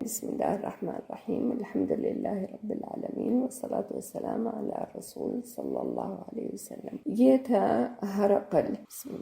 بسم اللہ الرحمن الرحیم، الحمد للہ رب العالمین والصلاة والسلام علی رسول صلی اللہ علیہ وسلم۔ یہ تھا ہرقل۔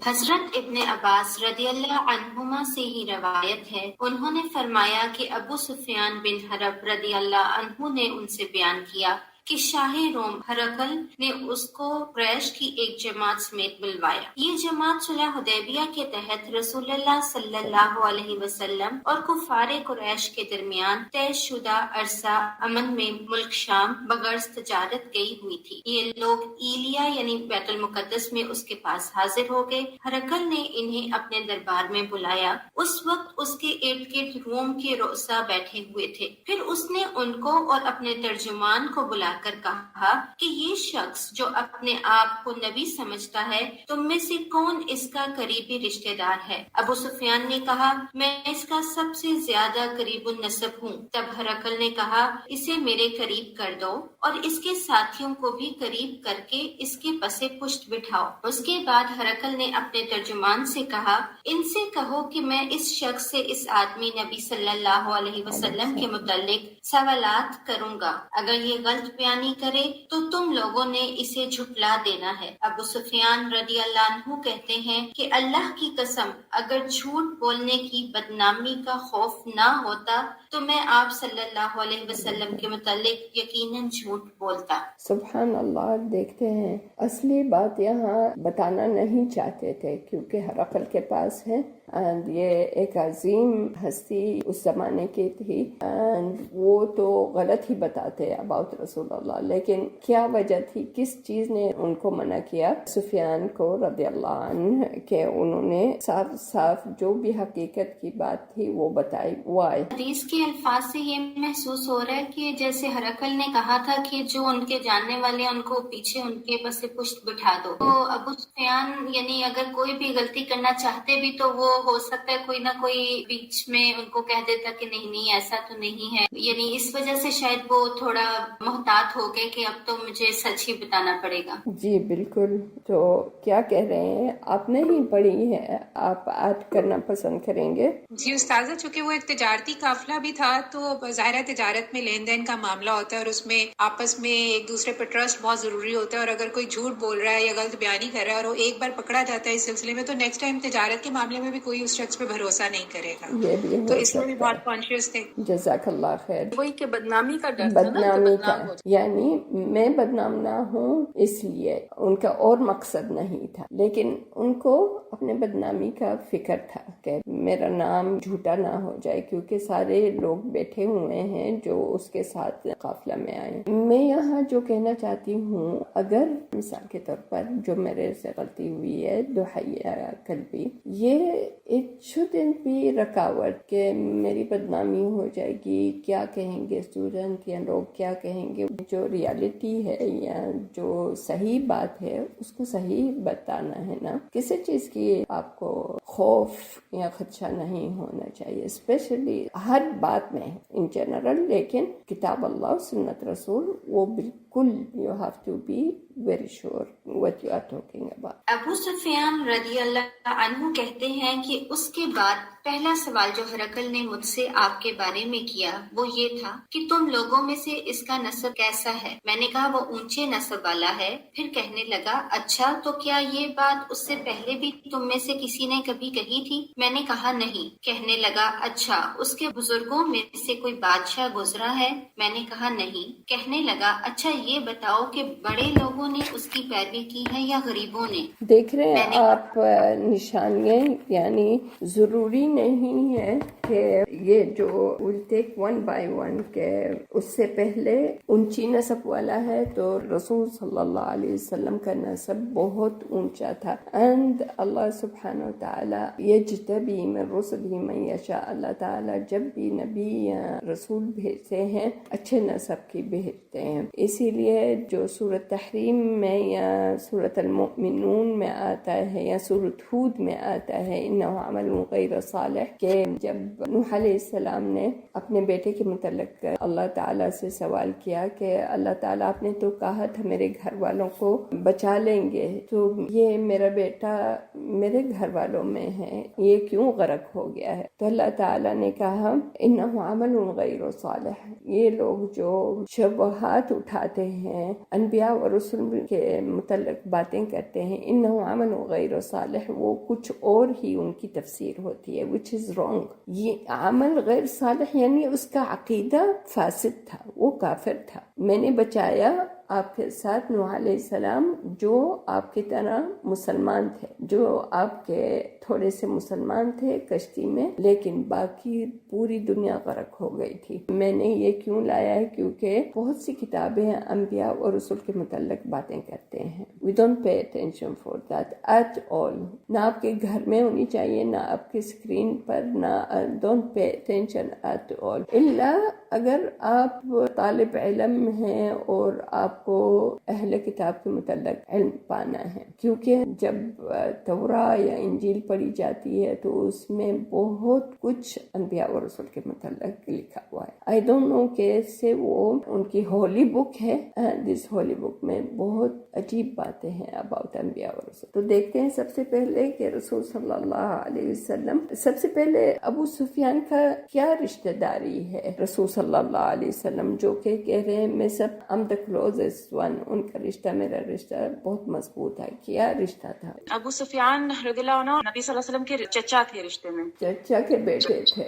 حضرت ابن عباس رضی اللہ عنہما سے ہی روایت ہے، انہوں نے فرمایا کہ ابو سفیان بن حرب رضی اللہ عنہ نے ان سے بیان کیا کہ شاہ روم ہرقل نے اس کو قریش کی ایک جماعت سمیت بلوایا۔ یہ جماعت صلح حدیبیہ کے تحت رسول اللہ صلی اللہ علیہ وسلم اور کفار قریش کے درمیان طے شدہ عرصہ امن میں ملک شام بغرض تجارت گئی ہوئی تھی۔ یہ لوگ ایلیا یعنی بیت المقدس میں اس کے پاس حاضر ہو گئے۔ ہرقل نے انہیں اپنے دربار میں بلایا۔ اس وقت اس کے ارد گرد روم کے رؤسا بیٹھے ہوئے تھے۔ پھر اس نے ان کو اور اپنے ترجمان کو بلا کر کہا کہ یہ شخص جو اپنے آپ کو نبی سمجھتا ہے، تم میں سے کون اس کا قریبی رشتہ دار ہے؟ ابو سفیان نے کہا، میں اس کا سب سے زیادہ قریب النسب ہوں۔ تب ہرقل نے کہا، اسے میرے قریب کر دو اور اس کے ساتھیوں کو بھی قریب کر کے اس کے پس پشت بٹھاؤ۔ اس کے بعد ہرقل نے اپنے ترجمان سے کہا، ان سے کہو کہ میں اس شخص سے اس آدمی نبی صلی اللہ علیہ وسلم کے متعلق سوالات کروں گا۔ اگر یہ غلط بیانی کرے تو تم لوگوں نے اسے جھٹلا دینا ہے۔ ابو سفیان رضی اللہ عنہ کہتے ہیں کہ اللہ کی قسم، اگر جھوٹ بولنے کی بدنامی کا خوف نہ ہوتا تو میں آپ صلی اللہ علیہ وسلم کے متعلق یقیناً جھوٹ بولتا۔ سبحان اللہ، دیکھتے ہیں اصلی بات یہاں بتانا نہیں چاہتے تھے کیونکہ ہرقل کے پاس ہے and یہ ایک عظیم ہستی اس زمانے کی تھی and وہ تو غلط ہی بتاتے اباؤٹ رسول اللہ، لیکن کیا وجہ تھی، کس چیز نے ان کو منع کیا سفیان کو رضی اللہ عنہ کہ انہوں نے صاف صاف جو بھی حقیقت کی بات تھی وہ بتائی۔ وائے حدیث کے الفاظ سے یہ محسوس ہو رہا ہے کہ جیسے ہرقل نے کہا تھا کہ جو ان کے جاننے والے ان کو پیچھے ان کے پس پشت بٹھا دو، تو ابو سفیان یعنی اگر کوئی بھی غلطی کرنا چاہتے بھی تو وہ ہو سکتا ہے کوئی نہ کوئی بیچ میں ان کو کہہ دیتا کہ نہیں ایسا تو نہیں ہے، یعنی اس وجہ سے شاید وہ تھوڑا محتاط ہو گئے کہ اب تو مجھے سچ ہی بتانا پڑے گا۔ جی بالکل، تو کیا کہہ رہے ہیں، آپ نہیں پڑھی ہے، آپ ایڈ کرنا پسند کریں گے؟ جی استاذہ، چونکہ وہ ایک تجارتی قافلہ بھی تھا تو ظاہر تجارت میں لین دین کا معاملہ ہوتا ہے اور اس میں آپس میں ایک دوسرے پر ٹرسٹ بہت ضروری ہوتا ہے، اور اگر کوئی جھوٹ بول رہا ہے یا غلط بیانی کر رہا ہے اور وہ ایک بار پکڑا جاتا ہے اس سلسلے میں تو نیکسٹ ٹائم تجارت کے معاملے میں بھی کوئی اس شخص پہ بھروسہ نہیں کرے گا، یہ بھی تو ہو اس میں بھی سکتا بہت کانشیس تھے۔ ہے۔ جزاک اللہ خیر۔ وہی کہ بدنامی کا ڈر تھا نا، بدنامی کا، یعنی میں بدنام نہ ہوں اس لیے ان کا اور مقصد نہیں تھا، لیکن ان کو اپنے بدنامی کا فکر تھا کہ میرا نام جھوٹا نہ ہو جائے کیونکہ سارے لوگ بیٹھے ہوئے ہیں جو اس کے ساتھ قافلہ میں آئے۔ میں یہاں جو کہنا چاہتی ہوں، اگر مثال کے طور پر جو میرے سے غلطی ہوئی ہے دحیہ قلبی، یہ اٹ شوڈنٹ بی رکاوٹ کہ میری بدنامی ہو جائے گی، کیا کہیں گے اسٹوڈنٹ یا لوگ کیا کہیں گے۔ جو ریالٹی ہے یا جو صحیح بات ہے اس کو صحیح بتانا ہے نا، کسی چیز کی آپ کو خوف یا خدشہ نہیں ہونا چاہیے، اسپیشلی ہر بات میں ان جنرل، لیکن کتاب اللہ سنت رسول وہ بالکل you have to be very sure what you are talking about۔ Abu Sufyan رضی اللہ عنہ کہتے ہیں کہ اس کے بعد پہلا سوال جو ہرقل نے مجھ سے آپ کے بارے میں کیا وہ یہ تھا کہ تم لوگوں میں سے اس کا نسب کیسا ہے؟ میں نے کہا وہ اونچے نسب والا ہے۔ پھر کہنے لگا، اچھا تو کیا یہ بات اس سے پہلے بھی تم میں سے کسی نے کبھی کہی تھی؟ میں نے کہا نہیں۔ کہنے لگا، اچھا اس کے بزرگوں میں سے کوئی بادشاہ گزرا ہے؟ میں نے کہا نہیں۔ کہنے لگا، اچھا یہ بتاؤ کہ بڑے لوگوں نے اس کی پیروی کی ہے یا غریبوں نے؟ دیکھ رہے ہیں آپ نشانیاں، یعنی ضروری نہیں ہے کہ یہ جو we'll take one by one کہ اس سے پہلے اونچی نسب والا ہے تو رسول صلی اللہ علیہ وسلم کا نسب بہت اونچا تھا، and اللہ سبحانہ وتعالی یجتبی من رسلہ من یشاء، اللہ تعالی جب بھی نبی یا رسول بھیجتے ہیں اچھے نسب کی بھیجتے ہیں۔ اسی لیے جو سورۃ تحریم میں یا سورۃ المؤمنون میں آتا ہے یا سورۃ ہود میں آتا ہے انہ عمل غیر صالح، کہ جب نوح علیہ السلام نے اپنے بیٹے کے متعلق اللہ تعالیٰ سے سوال کیا کہ اللہ تعالیٰ آپ نے تو کہا تھا میرے گھر والوں کو بچا لیں گے، تو یہ میرا بیٹا میرے گھر والوں میں ہے، یہ کیوں غرق ہو گیا ہے؟ تو اللہ تعالیٰ نے کہا انہ عمل غیر صالح، یہ لوگ جو شبہات اٹھاتے ہیں انبیاء اور رسول کے متعلق باتیں کرتے ہیں، انہ عمل غیر صالح، وہ کچھ اور ہی ان کی تفسیر ہوتی ہے which is wrong۔ یہ عمل غیر صالح یعنی اس کا عقیدہ فاسد تھا، وہ کافر تھا۔ میں نے بچایا آپ کے ساتھ نوح علیہ السلام جو آپ کی طرح مسلمان تھے، جو آپ کے تھوڑے سے مسلمان تھے کشتی میں، لیکن باقی پوری دنیا غرق ہو گئی تھی۔ میں نے یہ کیوں لایا ہے؟ کیونکہ بہت سی کتابیں انبیاء اور رسول کے متعلق باتیں کرتے ہیں۔ We don't pay attention for that at all۔ نہ آپ کے گھر میں ہونی چاہیے، نہ آپ کے اسکرین پر، نہ don't pay attention at all، الا اگر آپ طالب علم ہیں اور آپ کو اہل کتاب کے متعلق علم پانا ہے، کیونکہ جب توراہ یا انجیل پڑھی جاتی ہے تو اس میں بہت کچھ انبیاء اور رسول کے متعلق لکھا ہوا ہے۔ آئی ڈونٹ نو کیسے وہ ان کی ہولی بک ہے، دس ہولی بک میں بہت عجیب باتیں ہیں اباؤٹ انبیاء اور رسول۔ تو دیکھتے ہیں سب سے پہلے کہ رسول صلی اللہ علیہ وسلم، سب سے پہلے ابو سفیان کا کیا رشتہ داری ہے رسول صلی اللہ علیہ وسلم، جو کہ کہہ رہے ہیں میں سب I'm the closest one، ان کا رشتہ میرا رشتہ بہت مضبوط ہے۔ کیا رشتہ تھا؟ ابو سفیان رضی اللہ عنہ نبی صلی اللہ علیہ وسلم کے چچا تھے رشتے میں، چچا کے بیٹے تھے۔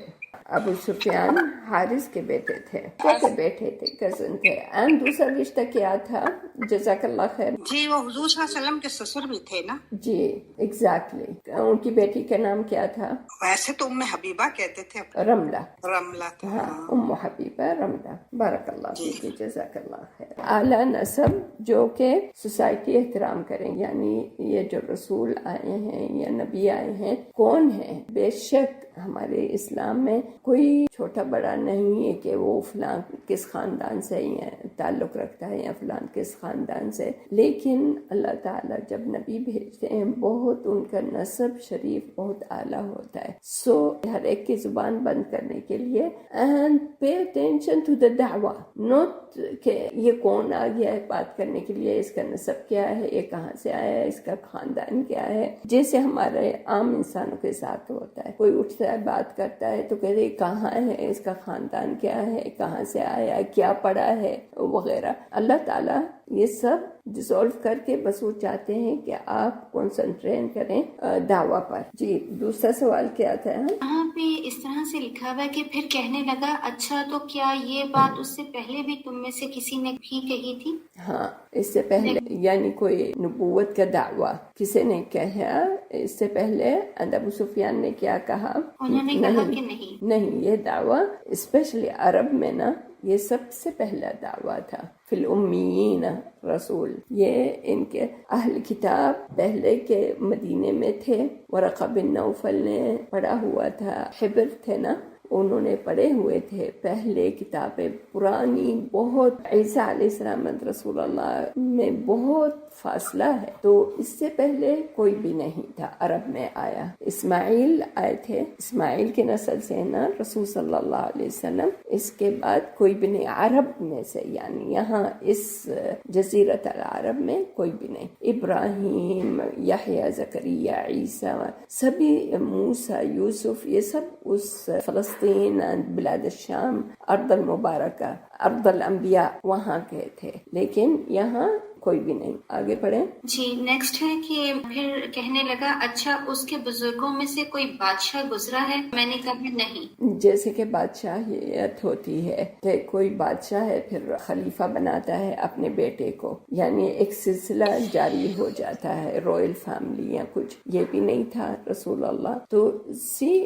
ابو سفیان حارث کے بیٹے تھے، کیسے بیٹے تھے، کزن تھے۔ اینڈ دوسرا رشتہ کیا تھا؟ جزاک اللہ خیر۔ جی وہ حضور صلی اللہ علیہ وسلم کے سسر بھی تھے نا؟ جی ایگزیکٹلی۔ ان کی بیٹی کا نام کیا تھا؟ ویسے تو ام حبیبہ کہتے تھے، رملہ۔ رملہ تھا۔ ہاں، ام حبیبہ رملہ، بارک اللہ فیک، جزاک اللہ خیر۔ اعلیٰ نسب جو کہ سوسائٹی احترام کریں، یعنی یہ جو رسول آئے ہیں یا نبی آئے ہیں کون ہیں؟ بے شک ہمارے اسلام میں کوئی چھوٹا بڑا نہیں ہے کہ وہ فلاں کس خاندان سے یا تعلق رکھتا ہے یا فلاں کس خاندان سے، لیکن اللہ تعالیٰ جب نبی بھیجتے ہیں بہت ان کا نسب شریف بہت اعلیٰ ہوتا ہے۔ سو ہر ایک کی زبان بند کرنے کے لیے and pay attention to the da'wah، not کہ یہ کون آ گیا ہے بات کرنے کے لیے، اس کا نسب کیا ہے، یہ کہاں سے آیا ہے، اس کا خاندان کیا ہے، جیسے ہمارے عام انسانوں کے ساتھ ہوتا ہے۔ کوئی اٹھتا ہے بات کرتا ہے تو کہتے کہاں ہے، اس کا خاندان کیا ہے، کہاں سے آیا، کیا پڑھا ہے وغیرہ۔ اللہ تعالیٰ یہ سب ڈیزولو کر کے بس وہ چاہتے ہیں کہ آپ کنسنٹریٹ کریں دعویٰ پر۔ جی دوسرا سوال کیا تھا؟ یہاں پہ اس طرح سے لکھا ہوا ہے کہ پھر کہنے لگا اچھا تو کیا یہ بات اس سے پہلے بھی تم میں سے کسی نے بھی کہی تھی؟ ہاں اس سے پہلے، یعنی کوئی نبوت کا دعویٰ کسی نے کہا اس سے پہلے؟ ابو سفیان نے کیا کہا؟ انہوں نے کہا کہ نہیں، یہ دعویٰ اسپیشلی عرب میں نا یہ سب سے پہلا دعویٰ تھا۔ فی الامیین رسول، یہ ان کے اہل کتاب پہلے کے مدینے میں تھے، ورقہ بن نوفل نے پڑھا ہوا تھا، حبر تھے نا، انہوں نے پڑھے ہوئے تھے پہلے کتابیں پرانی بہت۔ عیسیٰ علیہ السلام رسول اللہ میں بہت فاصلہ ہے، تو اس سے پہلے کوئی بھی نہیں تھا عرب میں آیا۔ اسماعیل آئے تھے، اسماعیل کے نسل سے نا رسول صلی اللہ علیہ وسلم، اس کے بعد کوئی بھی نہیں عرب میں سے، یعنی یہاں اس جزیرت العرب میں کوئی بھی نہیں۔ ابراہیم، یحییٰ، زکریا، عیسیٰ، سبھی، موسیٰ، یوسف، یہ سب اس فلسطین، بلاد الشام، ارض المبارکہ، ارض الانبیاء وہاں کے تھے، لیکن یہاں کوئی بھی نہیں۔ آگے پڑھیں۔ جی نیکسٹ ہے کہ پھر کہنے لگا اچھا اس کے بزرگوں میں سے کوئی بادشاہ گزرا ہے؟ میں نے کہا نہیں۔ جیسے کہ بادشاہیت ہوتی ہے کہ کوئی بادشاہ ہے پھر خلیفہ بناتا ہے اپنے بیٹے کو، یعنی ایک سلسلہ جاری ہو جاتا ہے، رائل فیملی یا کچھ، یہ بھی نہیں تھا رسول اللہ۔ تو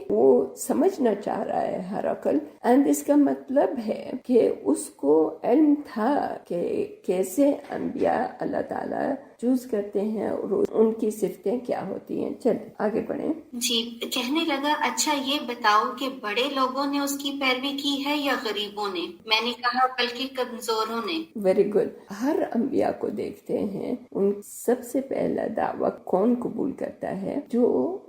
وہ سمجھنا چاہ رہا ہے ہر عقل، اینڈ اس کا مطلب ہے کہ اس کو علم تھا کہ کیسے انبیاء اللہ تعالیٰ چوز کرتے ہیں اور ان کی صفتیں کیا ہوتی ہیں. چلیں آگے بڑھیں. جی کہنے لگا اچھا یہ بتاؤ کہ بڑے لوگوں نے اس کی پیروی کی ہے یا غریبوں نے؟ میں نے کہا بلکہ کمزوروں نے. Very good. ہر انبیاء کو دیکھتے ہیں ان سب سے پہلا دعویٰ کون قبول کرتا ہے؟ جو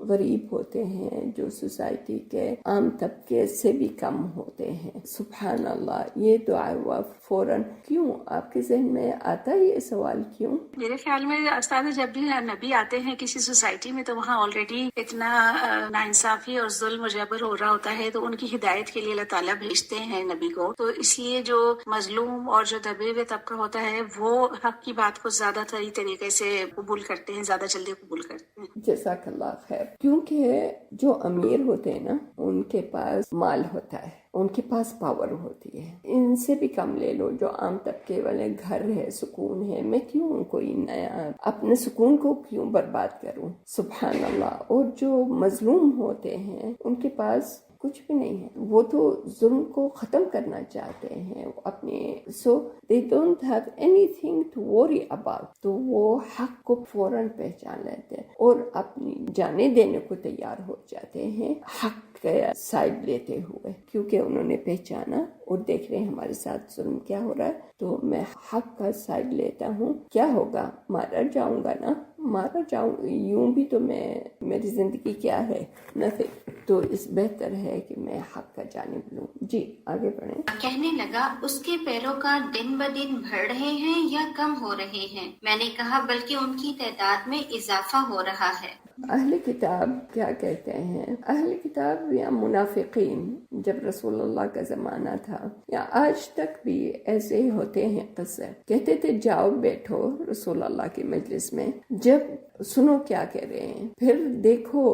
غریب ہوتے ہیں، جو سوسائٹی کے عام طبقے سے بھی کم ہوتے ہیں. سبحان اللہ. یہ دعا فوراً کیوں آپ کے ذہن میں آتا ہے یہ سوال کیوں؟ میرے خیال میں استاد جب بھی نبی آتے ہیں کسی سوسائٹی میں تو وہاں آلریڈی اتنا ناانصافی اور ظلم و جبر ہو رہا ہوتا ہے، تو ان کی ہدایت کے لیے اللہ تعالیٰ بھیجتے ہیں نبی کو. تو اس لیے جو مظلوم اور جو دبے ہوئے طبقہ ہوتا ہے وہ حق کی بات کو زیادہ صحیح طریقے سے قبول کرتے ہیں، زیادہ جلدی قبول کرتے ہیں. جزاک اللہ خیر. کیونکہ جو امیر ہوتے ہیں نا ان کے پاس مال ہوتا ہے، ان کے پاس پاور ہوتی ہے. ان سے بھی کم لے لو جو عام طبقے والے، گھر ہے، سکون ہے، میں کیوں کوئی نیا اپنے سکون کو کیوں برباد کروں؟ سبحان اللہ. اور جو مظلوم ہوتے ہیں ان کے پاس کچھ بھی نہیں ہے، وہ تو ظلم کو ختم کرنا چاہتے ہیں اپنے. سو they don't have anything to worry about. تو وہ حق کو فوراً پہچان لیتے ہیں اور اپنی جانیں دینے کو تیار ہو جاتے ہیں حق کا سائڈ لیتے ہوئے، کیونکہ انہوں نے پہچانا اور دیکھ رہے ہیں ہمارے ساتھ ظلم کیا ہو رہا ہے، تو میں حق کا سائڈ لیتا ہوں. کیا ہوگا؟ مارا جاؤں گا نا، مارا جاؤں یوں بھی تو میری زندگی کیا ہے؟ نتھنگ. تو اس بہتر ہے کہ میں حق کا جانب لوں. جی آگے بڑھیں. کہنے لگا اس کے پیروکار دن بدن بڑھ رہے ہیں یا کم ہو رہے ہیں؟ میں نے کہا بلکہ ان کی تعداد میں اضافہ ہو رہا ہے. اہل کتاب کیا کہتے ہیں؟ اہل کتاب یا منافقین جب رسول اللہ کا زمانہ تھا یا آج تک بھی ایسے ہی ہوتے ہیں قصے، کہتے تھے جاؤ بیٹھو رسول اللہ کی مجلس میں، جب سنو کیا کہہ رہے ہیں، پھر دیکھو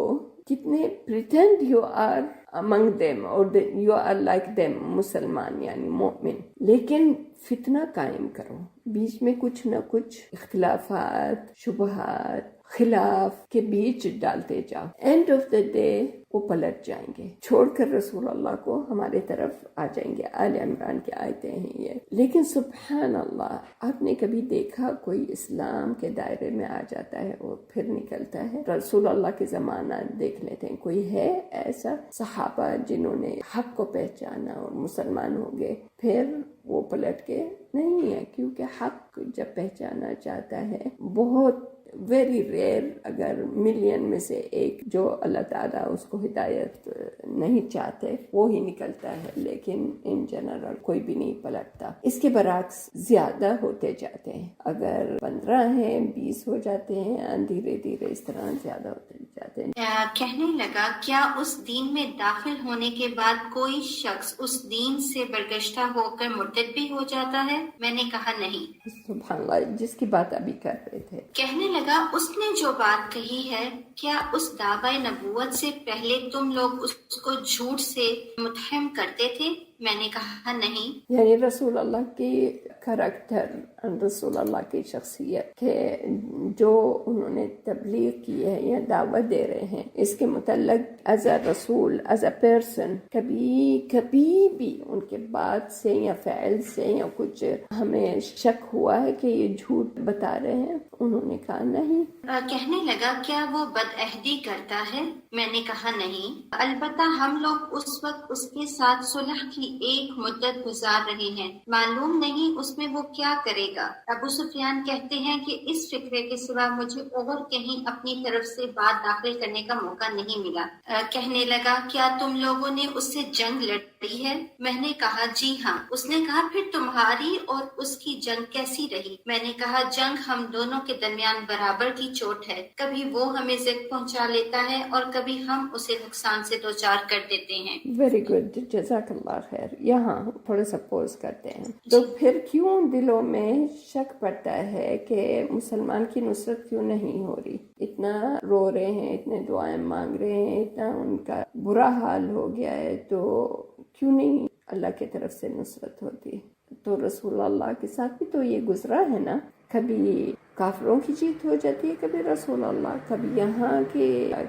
کتنے pretend you are among them or you are like them، مسلمان یعنی مومن، لیکن فتنہ قائم کرو، بیچ میں کچھ نہ کچھ اختلافات، شبہات، خلاف کے بیچ ڈالتے جاؤ. اینڈ آف دا ڈے وہ پلٹ جائیں گے، چھوڑ کر رسول اللہ کو ہمارے طرف آ جائیں گے. آل عمران کی آیتیں ہیں یہ. لیکن سبحان اللہ، آپ نے کبھی دیکھا کوئی اسلام کے دائرے میں آ جاتا ہے اور پھر نکلتا ہے؟ رسول اللہ کے زمانہ دیکھ لیتے ہیں، کوئی ہے ایسا صحابہ جنہوں نے حق کو پہچانا اور مسلمان ہو گئے پھر وہ پلٹ کے نہیں ہے؟ کیونکہ حق جب پہچانا چاہتا ہے بہت ویری ریئر، اگر ملین میں سے ایک جو اللہ تعالیٰ اس کو ہدایت نہیں چاہتے وہ ہی نکلتا ہے، لیکن ان جنرل کوئی بھی نہیں پلٹتا. اس کے برعکس زیادہ ہوتے جاتے ہیں، اگر 15 ہیں 20 ہو جاتے ہیں، دھیرے دھیرے اس طرح زیادہ ہوتے جاتے ہیں. کہنے لگا کیا اس دین میں داخل ہونے کے بعد کوئی شخص اس دین سے برگشتہ ہو کر مرتد بھی ہو جاتا ہے؟ میں نے کہا نہیں. سبحان اللہ، جس کی بات ابھی کر رہے تھے. کہنے لگا اس نے جو بات کہی ہے، کیا اس دعوی نبوت سے پہلے تم لوگ اس کو جھوٹ سے متہم کرتے تھے؟ میں نے کہا نہیں. یعنی رسول اللہ کی کریکٹر، رسول اللہ کی شخصیت کہ جو انہوں نے تبلیغ کی ہے یا دعوت دے رہے ہیں، اس کے متعلق ایز اے رسول، ایز اے پرسن کبھی بھی ان کے بات سے یا فعل سے یا کچھ ہمیں شک ہوا ہے کہ یہ جھوٹ بتا رہے ہیں؟ انہوں نے کہا نہیں. کہنے لگا کیا وہ بدعہدی کرتا ہے؟ میں نے کہا نہیں، البتہ ہم لوگ اس وقت اس کے ساتھ صلح کی ایک مدت گزار رہے ہیں، معلوم نہیں اس میں وہ کیا کرے گا. ابو سفیان کہتے ہیں کہ اس فکرے کے سوا مجھے اور کہیں اپنی طرف سے بات داخل کرنے کا موقع نہیں ملا. کہنے لگا کیا تم لوگوں نے اس سے جنگ لڑی ہے؟ میں نے کہا جی ہاں. اس نے کہا پھر تمہاری اور اس کی جنگ کیسی رہی؟ میں نے کہا جنگ ہم دونوں کے درمیان برابر کی چوٹ ہے، کبھی وہ ہمیں زخم پہنچا لیتا ہے اور کبھی ہم اسے نقصان سے دوچار کر دیتے ہیں. ویری گڈ، جزاک اللہ خیر. یہاں تھوڑا سا پوز کرتے ہیں. تو پھر کیوں دلوں میں شک پڑتا ہے کہ مسلمان کی نصرت کیوں نہیں ہو رہی؟ اتنا رو رہے ہیں، اتنے دعائیں مانگ رہے ہیں، اتنا ان کا برا حال ہو گیا ہے، تو کیوں نہیں اللہ کی طرف سے نصرت ہوتی؟ تو رسول اللہ کے ساتھ بھی تو یہ گزرا ہے نا، کبھی کافروں کی جیت ہو جاتی ہے، کبھی رسول اللہ، کبھی یہاں کے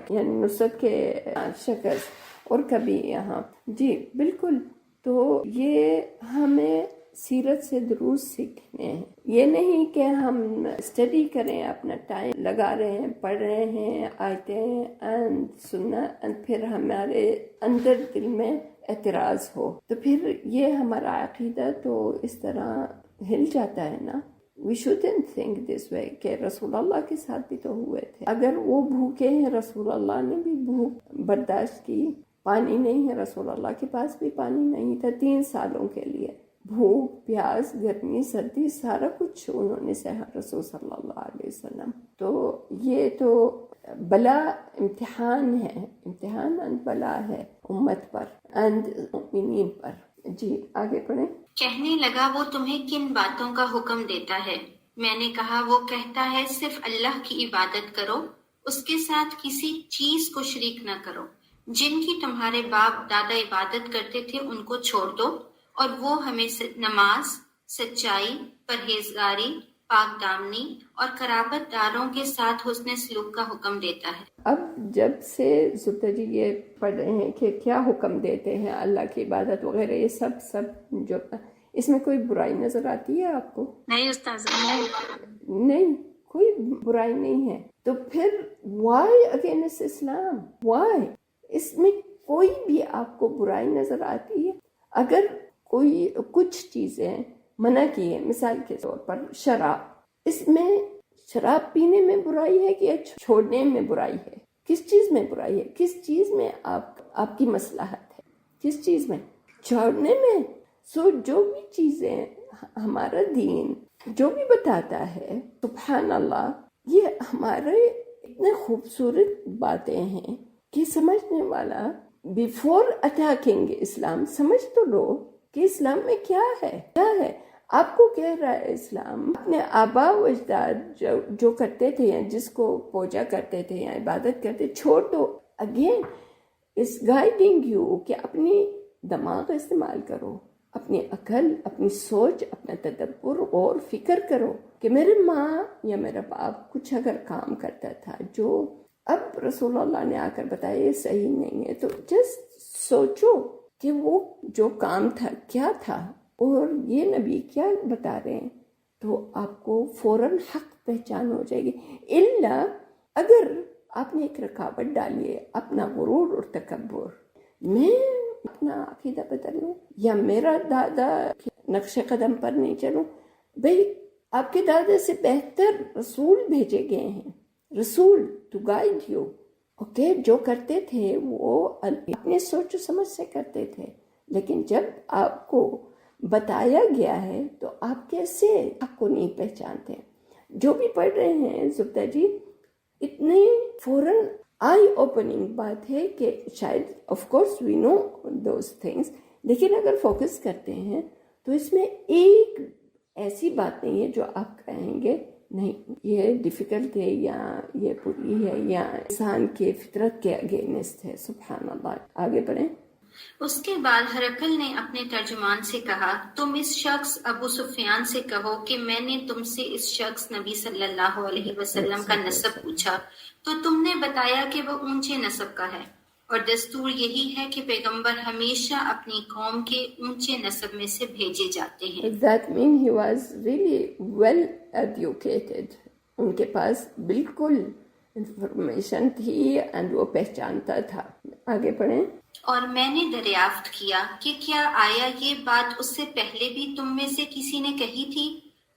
یعنی نصرت کے شکست اور کبھی یہاں. جی بالکل. تو یہ ہمیں سیرت سے دروس سیکھنے ہیں. یہ نہیں کہ ہم اسٹڈی کریں، اپنا ٹائم لگا رہے ہیں، پڑھ رہے ہیں آیتیں اینڈ سننا، اینڈ پھر ہمارے اندر دل میں اعتراض ہو، تو پھر یہ ہمارا عقیدہ تو اس طرح ہل جاتا ہے نا. We shouldn't think this way کہ رسول اللہ کے ساتھ بھی تو ہوئے تھے. اگر وہ بھوکے ہیں، رسول اللہ نے بھی بھوک برداشت کی. پانی نہیں ہے، رسول اللہ کے پاس بھی پانی نہیں تھا 3 سالوں کے لیے. بھوک، پیاس، گرمی، سردی، سارا کچھ انہوں نے سہا رسول صلی اللہ علیہ وسلم. تو یہ تو بلا امتحان ہے، امتحان and بلا ہے امت پر and مومنین پر. جی آگے پڑھیں. کہنے لگا وہ تمہیں کن باتوں کا حکم دیتا ہے؟ میں نے کہا وہ کہتا ہے صرف اللہ کی عبادت کرو، اس کے ساتھ کسی چیز کو شریک نہ کرو. جن کی تمہارے باپ دادا عبادت کرتے تھے ان کو چھوڑ دو، اور وہ ہمیں نماز، سچائی، پرہیزگاری، پاک دامنی اور قرابت داروں کے ساتھ حسن سلوک کا حکم دیتا ہے. اب جب سے زبدہ جی یہ پڑھ رہے ہیں کہ کیا حکم دیتے ہیں، اللہ کی عبادت وغیرہ، یہ سب جو اس میں کوئی برائی نظر آتی ہے آپ کو؟ نہیں استاذ، نہیں، کوئی برائی نہیں ہے. تو پھر وائی اگینسٹ اسلام؟ وائی؟ اس میں کوئی بھی آپ کو برائی نظر آتی ہے؟ اگر کوئی کچھ چیزیں منع کی ہے، مثال کے طور پر شراب، اس میں شراب پینے میں برائی ہے کہ چھوڑنے میں برائی ہے؟ کس چیز میں برائی ہے؟ کس چیز میں آپ کی مصلحت ہے؟ کس چیز میں؟ چھوڑنے میں. سو جو بھی چیزیں ہمارا دین جو بھی بتاتا ہے، سبحان اللہ، یہ ہمارے اتنے خوبصورت باتیں ہیں کہ سمجھنے والا بیفور اٹیکنگ اسلام سمجھ تو لو کہ اسلام میں کیا ہے. کیا ہے آپ کو کہہ رہا ہے اسلام؟ اپنے آبا و اجداد جو کرتے تھے یا جس کو پوجا کرتے تھے یا عبادت کرتے، چھوڑ دو. اگین اس گائیڈنگ یو کہ اپنی دماغ استعمال کرو، اپنی عقل، اپنی سوچ، اپنا تدبر، غور فکر کرو کہ میرے ماں یا میرا باپ کچھ اگر کام کرتا تھا جو اب رسول اللہ نے آ کر بتایا یہ صحیح نہیں ہے، تو جسٹ سوچو کہ وہ جو کام تھا کیا تھا اور یہ نبی کیا بتا رہے ہیں، تو آپ کو فوراً حق پہچان ہو جائے گی. الا اگر آپ نے ایک رکاوٹ ڈالی ہے، اپنا غرور اور تکبر، میں اپنا عقیدہ بدل لوں یا میرا دادا نقش قدم پر نہیں چلوں. بھئی آپ کے دادا سے بہتر رسول بھیجے گئے ہیں، رسول ٹو گائیڈ یو. اوکے، جو کرتے تھے وہ اپنے سوچ و سمجھ سے کرتے تھے، لیکن جب آپ کو بتایا گیا ہے تو آپ کیسے حق کو نہیں پہچانتے؟ جو بھی پڑھ رہے ہیں زبدہ جی، اتنے فوراً آئی اوپننگ بات ہے کہ شاید of course we know those things, لیکن اگر فوکس کرتے ہیں تو اس میں ایک ایسی بات نہیں ہے جو آپ کہیں گے نہیں یہ ڈیفیکلٹ ہے یا یہ بری ہے یا انسان کے فطرت کے اگینسٹ ہے. سبحان اللہ. آگے بڑھیں. اس کے بعد ہرقل نے اپنے ترجمان سے کہا تم اس شخص ابو سفیان سے کہو کہ میں نے تم سے اس شخص نبی صلی اللہ علیہ وسلم کا نسب پوچھا تو تم نے بتایا کہ وہ اونچے نسب کا ہے، اور دستور یہی ہے کہ پیغمبر ہمیشہ اپنی قوم کے اونچے نسب میں سے بھیجے جاتے ہیں. That means he was really well educated. ان کے پاس بالکل انفارمیشن تھی اور وہ پہچانتا تھا. آگے پڑھیں. اور میں نے دریافت کیا کہ کیا آیا یہ بات اس سے پہلے بھی تم میں سے کسی نے کہی تھی؟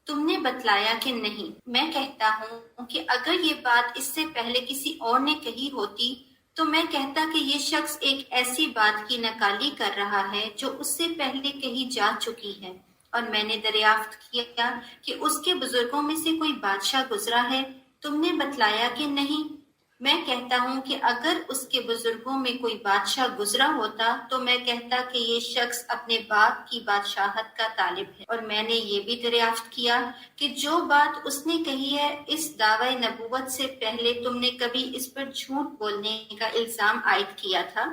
تم نے بتلایا کہ نہیں. میں کہتا ہوں کہ اگر یہ بات اس سے پہلے کسی اور نے کہی ہوتی تو میں کہتا کہ یہ شخص ایک ایسی بات کی نقالی کر رہا ہے جو اس سے پہلے کہی جا چکی ہے. اور میں نے دریافت کیا کہ اس کے بزرگوں میں سے کوئی بادشاہ گزرا ہے؟ تم نے بتلایا کہ نہیں. میں کہتا ہوں کہ اگر اس کے بزرگوں میں کوئی بادشاہ گزرا ہوتا تو میں کہتا کہ یہ شخص اپنے باپ کی بادشاہت کا طالب ہے. اور میں نے یہ بھی دریافت کیا کہ جو بات اس نے کہی ہے اس دعوی نبوت سے پہلے تم نے کبھی اس پر جھوٹ بولنے کا الزام عائد کیا تھا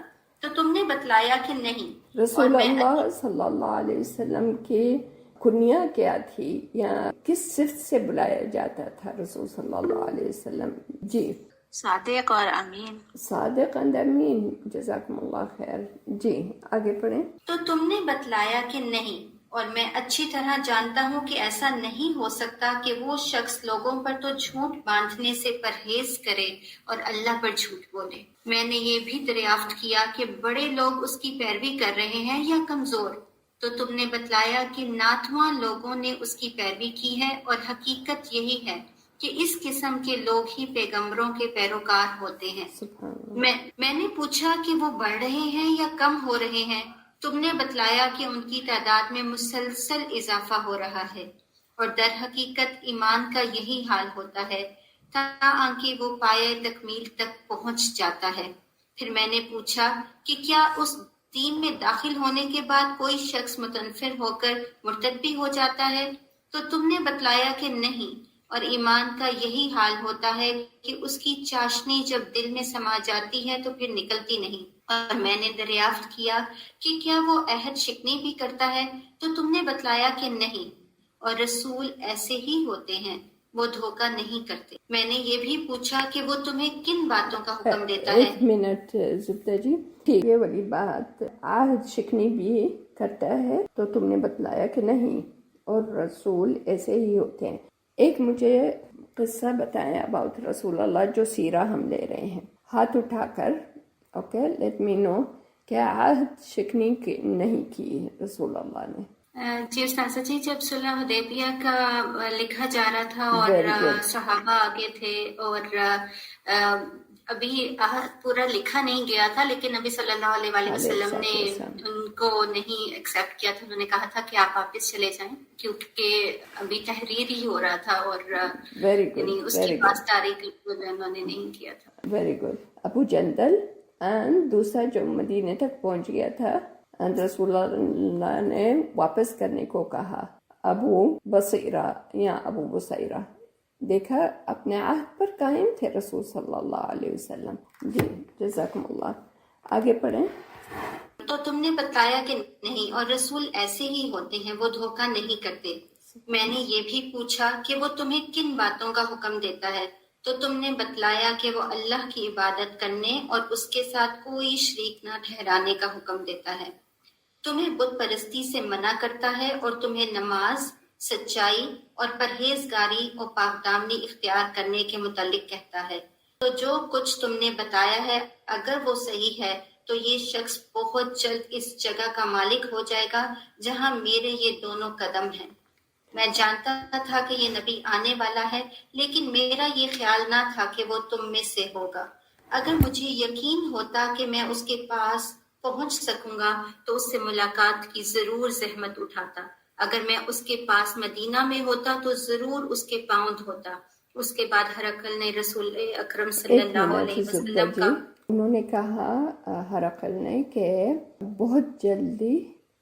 تو تم نے بتلایا کہ نہیں. رسول اللہ صلی اللہ علیہ وسلم کی کنیا کیا تھی یا کس صفت سے بلایا جاتا تھا رسول صلی اللہ علیہ وسلم؟ جی صادق اور امین. صادق اور امین. جزاکم اللہ خیر. جی آگے پڑھیں. تو تم نے بتلایا کہ نہیں، اور میں اچھی طرح جانتا ہوں کہ ایسا نہیں ہو سکتا کہ وہ شخص لوگوں پر تو جھوٹ باندھنے سے پرہیز کرے اور اللہ پر جھوٹ بولے۔ میں نے یہ بھی دریافت کیا کہ بڑے لوگ اس کی پیروی کر رہے ہیں یا کمزور، تو تم نے بتلایا کہ ناتواں لوگوں نے اس کی پیروی کی ہے، اور حقیقت یہی ہے کہ اس قسم کے لوگ ہی پیغمبروں کے پیروکار ہوتے ہیں۔ میں نے پوچھا کہ وہ بڑھ رہے ہیں یا کم ہو رہے ہیں؟ تم نے بتلایا کہ ان کی تعداد میں مسلسل اضافہ ہو رہا ہے، اور در حقیقت ایمان کا یہی حال ہوتا ہے تاکہ وہ پایہ تکمیل تک پہنچ جاتا ہے۔ پھر میں نے پوچھا کہ کیا اس دین میں داخل ہونے کے بعد کوئی شخص متنفر ہو کر مرتد بھی ہو جاتا ہے؟ تو تم نے بتلایا کہ نہیں، اور ایمان کا یہی حال ہوتا ہے کہ اس کی چاشنی جب دل میں سما جاتی ہے تو پھر نکلتی نہیں۔ اور میں نے دریافت کیا کہ کیا وہ عہد شکنی بھی کرتا ہے؟ تو تم نے بتلایا کہ نہیں، اور رسول ایسے ہی ہوتے ہیں، وہ دھوکہ نہیں کرتے۔ میں نے یہ بھی پوچھا کہ وہ تمہیں کن باتوں کا حکم دیتا ہے؟ ایک منٹ زبدہ جی، ٹھیک، یہ والی بات عہد شکنی بھی کرتا ہے تو تم نے بتلایا کہ نہیں، اور رسول ایسے ہی ہوتے ہیں۔ ایک مجھے قصہ بتائیں اباؤٹ رسول اللہ جو سیرہ ہم لے رہے ہیں، ہاتھ اٹھا کر اوکے لیٹ می نو کہ عہد شکنی نہیں کی رسول اللہ نے۔ جی استاذہ جی، جب صلح حدیبیہ کا لکھا جا رہا تھا اور Very good. صحابہ آگے تھے، اور ابھی عہد پورا لکھا نہیں گیا تھا، لیکن نبی صلی اللہ علیہ وآلہ وسلم نے ان کو نہیں ایکسیپٹ کیا تھا۔ انہوں نے کہا تھا کہ آپ واپس چلے جائیں، کیونکہ ابھی تحریر ہی ہو رہا تھا، اور یعنی اس کی پاسداری انہوں نے نہیں کیا تھا۔ Very good. Abu Jandal and دوسرا جو مدینے تک پہنچ گیا تھا، رسول اللہ نے واپس کرنے کو کہا، ابو بصیرہ یا ابو بصیرہ، دیکھا اپنے عہد پر قائم تھے رسول صلی اللہ علیہ وسلم۔ جی جزاکم اللہ، آگے پڑھیں۔ تو تم نے بتایا کہ نہیں، اور رسول ایسے ہی ہوتے ہیں، وہ دھوکہ نہیں کرتے۔ میں نے یہ بھی پوچھا کہ وہ تمہیں کن باتوں کا حکم دیتا ہے؟ تو تم نے بتلایا کہ وہ اللہ کی عبادت کرنے اور اس کے ساتھ کوئی شریک نہ ٹھہرانے کا حکم دیتا ہے، تمہیں بت پرستی سے منع کرتا ہے، اور تمہیں نماز، سچائی اور پرہیزگاری اور پاک دامنی اختیار کرنے کے متعلق کہتا ہے۔ تو جو کچھ تم نے بتایا ہے اگر وہ صحیح ہے تو یہ شخص بہت جلد اس جگہ کا مالک ہو جائے گا جہاں میرے یہ دونوں قدم ہیں۔ میں جانتا تھا کہ یہ نبی آنے والا ہے، لیکن میرا یہ خیال نہ تھا کہ وہ تم میں سے ہوگا۔ اگر مجھے یقین ہوتا کہ میں اس کے پاس پہنچ سکوں گا تو اس سے ملاقات کی ضرور زحمت اٹھاتا۔ اگر میں اس کے پاس مدینہ میں ہوتا تو ضرور اس کے پاؤں دھوتا۔ اس کے بعد ہرقل نے رسول اکرم صلی اللہ علیہ وسلم کا، انہوں نے کہا ہرقل نے کہ بہت جلدی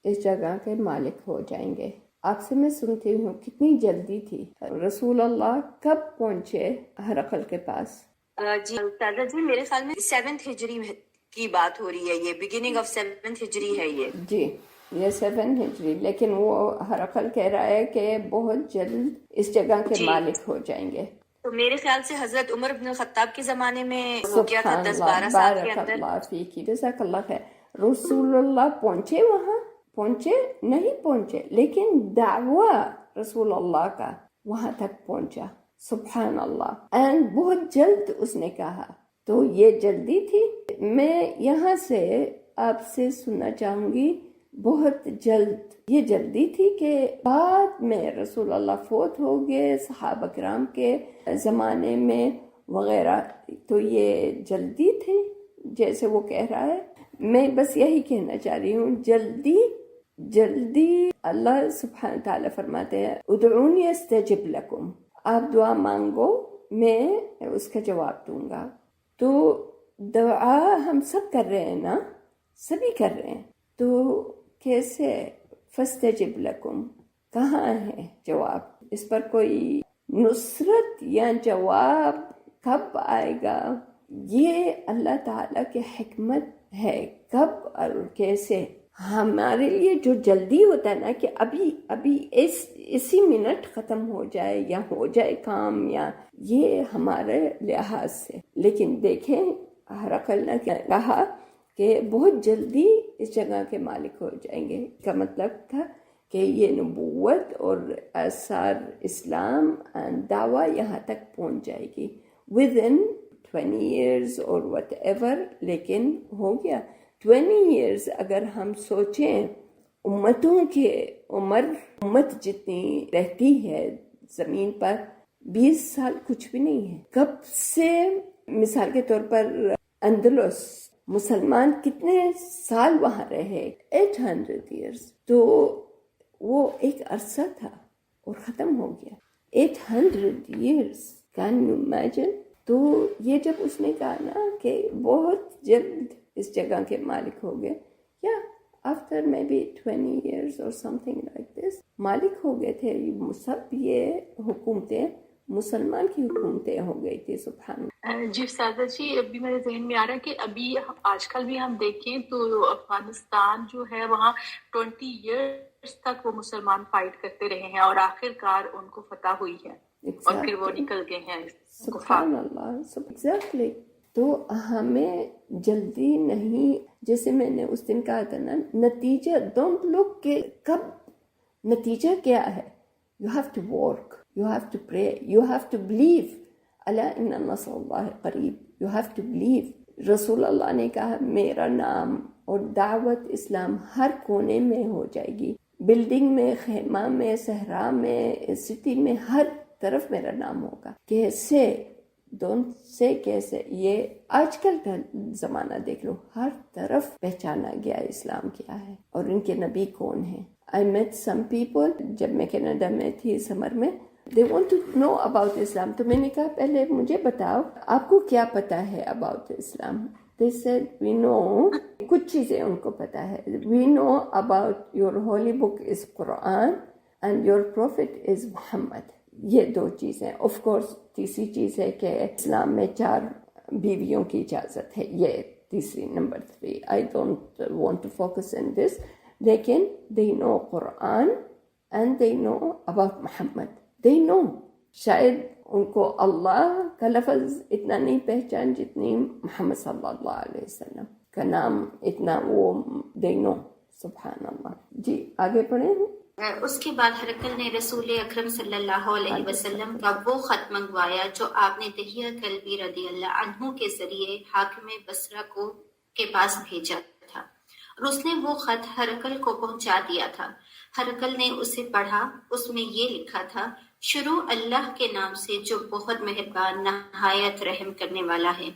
اس جگہ کے مالک ہو جائیں گے۔ آپ سے میں سنتی ہوں کتنی جلدی تھی، رسول اللہ کب پہنچے ہرقل کے پاس؟ جی استاذہ جی، میرے خیال میں 7 ہجری کی بات ہو رہی ہے، یہ بگننگ آف 7 ہجری ہے یہ۔ جی یہ 7 ہجری، لیکن وہ ہرقل کہہ رہا ہے کہ بہت جلد اس جگہ کے مالک ہو جائیں گے۔ تو میرے خیال سے حضرت عمر بن الخطاب کے زمانے میں ہو گیا تھا، 10-12 سال کے اندر۔ اللہ فیکی، جزاک اللہ خیر۔ رسول اللہ پہنچے وہاں؟ پہنچے نہیں پہنچے، لیکن دعویٰ رسول اللہ کا وہاں تک پہنچا، سبحان اللہ، اینڈ بہت جلد اس نے کہا۔ تو یہ جلدی تھی۔ میں یہاں سے آپ سے سننا چاہوں گی، بہت جلد یہ جلدی تھی کہ بعد میں رسول اللہ فوت ہو گئے صحابہ کرام کے زمانے میں وغیرہ، تو یہ جلدی تھی جیسے وہ کہہ رہا ہے۔ میں بس یہی کہنا چاہ رہی ہوں، جلدی جلدی اللہ سبحانہ تعالیٰ فرماتے ہیں ادعونی استجب لکم، آپ دعا مانگو میں اس کا جواب دوں گا۔ تو دعا ہم سب کر رہے ہیں نا، سبھی کر رہے ہیں، تو کیسے فاستجب لکم، کہاں ہے جواب؟ اس پر کوئی نصرت یا جواب کب آئے گا؟ یہ اللہ تعالیٰ کی حکمت ہے، کب اور کیسے۔ ہمارے لیے جو جلدی ہوتا ہے نا کہ ابھی اسی منٹ ختم ہو جائے یا ہو جائے کام، یا یہ ہمارے لحاظ سے، لیکن دیکھیں ہرقل نے کہا کہ بہت جلدی اس جگہ کے مالک ہو جائیں گے، کا مطلب تھا کہ یہ نبوت اور آثار اسلام and دعویٰ یہاں تک پہنچ جائے گی within 20 years اور whatever. لیکن ہو گیا 20 years. اگر ہم سوچیں امتوں کے امت جتنی رہتی ہے زمین پر 20 سال کچھ بھی نہیں ہے. کب سے مثال کے طور پر اندلس مسلمان کتنے سال وہاں رہے 800 years. تو وہ ایک عرصہ تھا اور ختم ہو گیا 800 years. Can you imagine؟ تو یہ جب اس نے کہا نا کہ بہت جلد اس جگہ کے مالک ہو گئے یا after maybe 20 years or something like this مالک ہو گئے تھے سب. یہ حکومتیں مسلمان کی حکومتیں ہو گئی تھی. سبحان اللہ. جی سادہ جی ابھی میرے ذہن میں آ رہا ہے کہ ابھی آج کل بھی ہم دیکھیں تو افغانستان جو ہے وہاں 20 years تک وہ مسلمان فائٹ کرتے رہے ہیں اور آخر کار ان کو فتح ہوئی ہے اور پھر وہ نکل گئے ہیں. سبحان اللہ. ایگزیکٹلی. تو ہمیں جلدی نہیں، جیسے میں نے اس دن کہا تھا نا، نتیجہ ڈونٹ لک کہ کب نتیجہ کیا ہے. You have to work, you have to pray, you have to believe. الا ان نصر اللہ قریب. You have to believe. رسول اللہ نے کہا میرا نام اور دعوت اسلام ہر کونے میں ہو جائے گی، بلڈنگ میں، خیمہ میں، صحرا میں، سٹی میں، ہر طرف میرا نام ہوگا. کیسے؟ ڈونٹ سے کیسے. یہ آج کل کا زمانہ دیکھ لو، ہر طرف پہچانا گیا اسلام کیا ہے اور ان کے نبی کون ہیں. I met some people جب میں کینیڈا میں تھی سمر میں، they want to know about Islam. تو میں نے کہا پہلے مجھے بتاؤ آپ کو کیا پتا ہے about Islam. They said we know. کچھ چیزیں ان کو پتا ہے. We know about your holy book is Quran and your prophet is Muhammad. یہ دو چیزیں. آف کورس تیسری چیز ہے کہ اسلام میں 4 بیویوں کی اجازت ہے. یہ تیسری number 3. I don't want to focus on this. لیکن they know Quran and they know about Muhammad. They know. شاید ان کو اللہ کا لفظ اتنا نہیں پہچان جتنی محمد صلی اللہ علیہ وسلم کا نام اتنا وہ they know. سبحان اللہ. جی آگے پڑھیں. اس کے بعد ہرقل نے رسول اکرم صلی اللہ علیہ وسلم کا وہ خط منگوایا جو آپ نے دحیہ کلبی رضی اللہ عنہ کے ذریعے حاکم بصرہ کے پاس بھیجا تھا، اور اس نے وہ خط ہرقل کو پہنچا دیا تھا. ہرقل نے اسے پڑھا. اس میں یہ لکھا تھا، شروع اللہ کے نام سے جو بہت مہربان نہایت رحم کرنے والا ہے.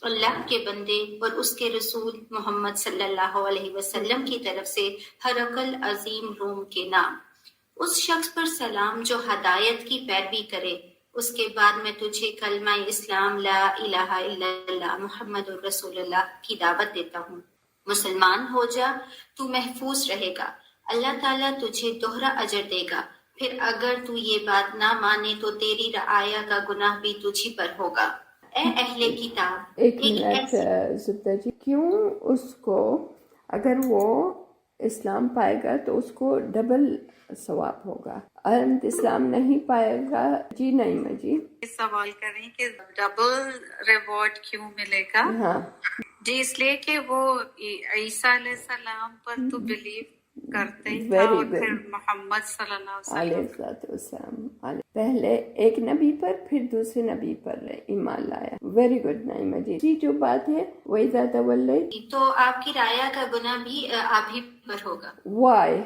اللہ کے بندے اور اس کے رسول محمد صلی اللہ علیہ وسلم کی طرف سے ہرقل عظیم روم کے نام. اس شخص پر سلام جو ہدایت کی پیروی کرے. اس کے بعد میں تجھے کلمہ اسلام لا الہ الا اللہ محمد رسول اللہ کی دعوت دیتا ہوں. مسلمان ہو جا، تو محفوظ رہے گا. اللہ تعالیٰ تجھے دوہرا اجر دے گا. پھر اگر تو یہ بات نہ مانے تو تیری رعایا کا گناہ بھی تجھی پر ہوگا. اے اہل کتاب، ایک منٹ زبدہ جی، کیوں اس کو اگر وہ اسلام پائے گا تو اس کو ڈبل ثواب ہوگا، اور اسلام نہیں پائے گا؟ جی نعیمہ جی سوال کر رہی کہ ڈبل ریوارڈ کیوں ملے گا؟ ہاں جی اس لیے کہ وہ عیسیٰ علیہ السلام پر تو بلیو کرتے ہی تھا، اور پھر محمد صلی اللہ علیہ وسلم پہلے ایک نبی پر پھر دوسرے نبی پر ایمان لایا. ویری گڈ نعیمہ جی. جی جو بات ہے وَإِذَا تَوَلَّيْتَ، تو آپ کی رعایا کا گناہ بھی آپ ہی پر ہوگا. وائی؟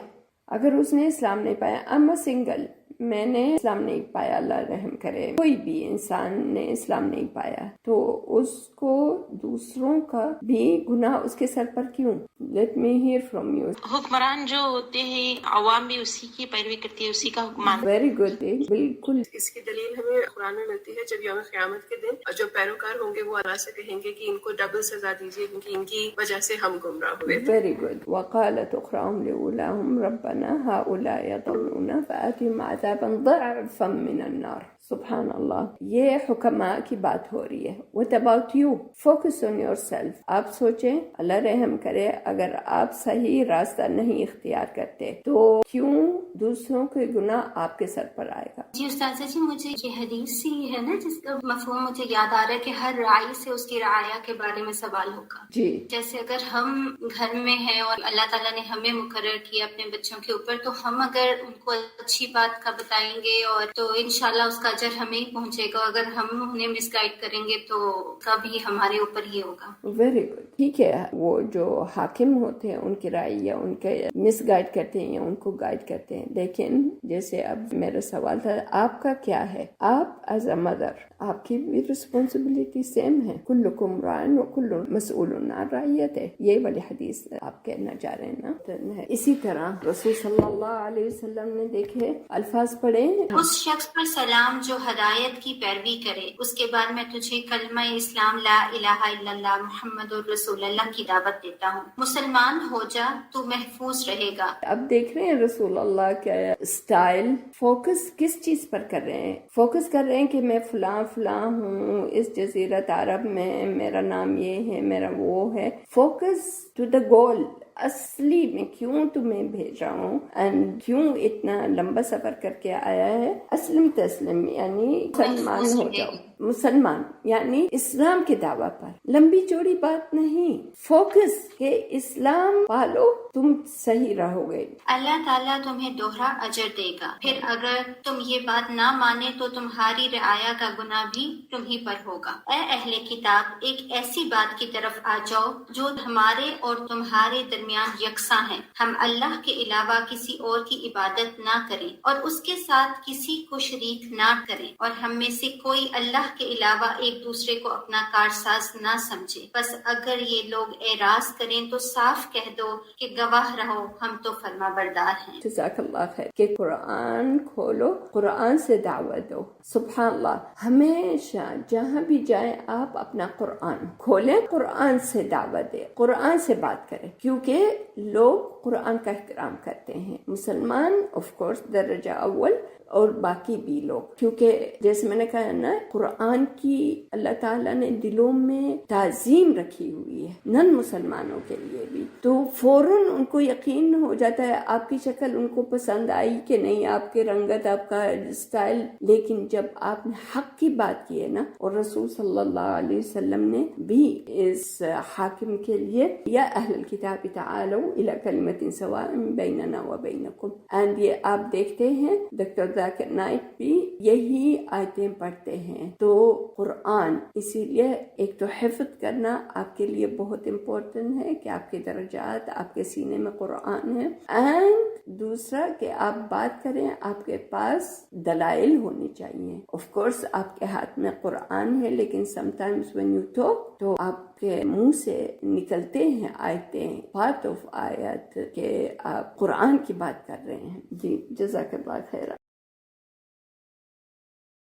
اگر اس نے اسلام نہیں پایا، I'm a single، میں نے اسلام نہیں پایا، اللہ رحم کرے، کوئی بھی انسان نے اسلام نہیں پایا، تو اس کو دوسروں کا بھی گناہ اس کے سر پر کیوں؟ Let me here from you. حکمران جو ہوتے ہیں عوام بھی اسی کی پیروی کرتی ہے، اسی کا حکمان. Very good. بالکل اس کی دلیل ہمیں قرآن میں ملتی ہے جب یوم قیامت کے دن جو پیروکار ہوں گے وہ اللہ سے کہیں گے کہ ان کو ڈبل سزا دیجیے کیونکہ ان کی وجہ سے ہم گمراہ ہوئے. Very good. وقالت اخراهم لأولاهم ربنا هؤلاء يضلون فآتهم عذابا عذابا ضعفا من النار. سبحان اللہ. یہ حکماء کی بات ہو رہی ہے. What about you? Focus on yourself. آپ سوچیں, اللہ رحم کرے, اگر آپ صحیح راستہ نہیں اختیار کرتے تو کیوں دوسروں کے گناہ آپ کے سر پر آئے گا؟ جی استاذہ جی, مجھے یہ حدیث سی ہے نا جس کا مفہوم مجھے یاد آ رہا ہے کہ ہر راعی سے اس کی رعایا کے بارے میں سوال ہوگا. جی, جیسے اگر ہم گھر میں ہیں اور اللہ تعالیٰ نے ہمیں مقرر کیا اپنے بچوں کے اوپر, تو ہم اگر ان کو اچھی بات کا بتائیں گے اور تو انشاءاللہ اس کا اجر ہمیں ہی پہنچے گا. اگر ہم انہیں مس گائڈ کریں گے تو کبھی ہمارے اوپر ہی ہوگا. Very good. ٹھیک ہے, وہ جو حاکم ہوتے ہیں ان کی رائے یا ان کے مس گائڈ کرتے ہیں یا ان کو گائیڈ کرتے ہیں, لیکن جیسے اب میرا سوال تھا, آپ کا کیا ہے؟ آپ ایز اے مدر, آپ کی بھی رسپانسبلٹی سیم ہے. کلکم راعٍ وکل مسئول عن رعیتہ, یہ والی حدیث آپ کہنا چاہ رہے ہیں نا. اسی طرح رسول صلی اللہ علیہ وسلم نے دیکھے الفاظ پڑھے, اس شخص پر سلام جو ہدایت کی پیروی کرے, اس کے بعد میں تجھے کلمہ اسلام لا الہ الا اللہ محمد رسول اللہ کی دعوت دیتا ہوں, مسلمان ہو جا تو محفوظ رہے گا. اب دیکھ رہے ہیں رسول اللہ کا اسٹائل, فوکس کس چیز پر کر رہے ہیں؟ فوکس کر رہے ہیں کہ میں فلاں فلاں ہوں اس جزیرت عرب میں, میرا نام یہ ہے, میرا وہ ہے. فوکس ٹو دا گول. اصلی میں کیوں تمہیں بھیج رہا ہوں اینڈ کیوں اتنا لمبا سفر کر کے آیا ہے. اسلم تسلم یعنی مسلمان ہو جاؤ, مسلمان یعنی اسلام کے دعویٰ پر. لمبی چوڑی بات نہیں, فوکس کہ اسلام پالو, تم صحیح رہو گے. اللہ تعالیٰ تمہیں دوہرا اجر دے گا. پھر اگر تم یہ بات نہ مانے تو تمہاری رعایا کا گناہ بھی تمہیں پر ہوگا. اے اہل کتاب, ایک ایسی بات کی طرف آ جاؤ جو ہمارے اور تمہارے درمیان یکساں ہے. ہم اللہ کے علاوہ کسی اور کی عبادت نہ کریں اور اس کے ساتھ کسی کو شریک نہ کریں, اور ہم میں سے کوئی اللہ کے علاوہ ایک دوسرے کو اپنا کارساز نہ سمجھے. بس اگر یہ لوگ اعراض کریں تو صاف کہہ دو کہ گواہ رہو, ہم تو فرما بردار ہیں. جزاک اللہ خیر. کہ قرآن کھولو, قرآن سے دعوت دو. سبحان اللہ. ہمیشہ جہاں بھی جائیں آپ اپنا قرآن کھولیں, قرآن سے دعوت دیں, قرآن سے بات کریں, کیونکہ لوگ قرآن کا احترام کرتے ہیں. مسلمان آف کورس درجہ اول اور باقی بھی لوگ, کیونکہ جیسے میں نے کہا نا, قرآن کی اللہ تعالیٰ نے دلوں میں تعظیم رکھی ہوئی ہے نن مسلمانوں کے لیے بھی. تو فوراً ان کو یقین ہو جاتا ہے, آپ کی شکل ان کو پسند آئی کہ نہیں, آپ کے رنگت, آپ کا اسٹائل, لیکن جب آپ نے حق کی بات کی ہے نا, اور رسول صلی اللہ علیہ وسلم نے بھی اس حاکم کے لیے یا اہل الکتاب تعالوا الی کلمۃ سواء بیننا وبینکم, اینڈ یہ آپ دیکھتے ہیں ڈاکٹر ذاکر نائک بھی یہی آیتیں پڑھتے ہیں. تو قرآن اسی لیے ایک تو حفظ کرنا آپ کے لیے بہت امپورٹنٹ ہے کہ آپ کے درجات آپ کے سینے میں قرآن ہے, اینڈ دوسرا کہ آپ بات کریں, آپ کے پاس دلائل ہونی چاہیے. آف کورس آپ کے ہاتھ میں قرآن ہے, لیکن some times when you talk تو آپ کے منہ سے نکلتے ہیں آیتیں, پارٹ آف آیت کہ آپ قرآن کی بات کر رہے ہیں. جی جزاک اللہ خیر.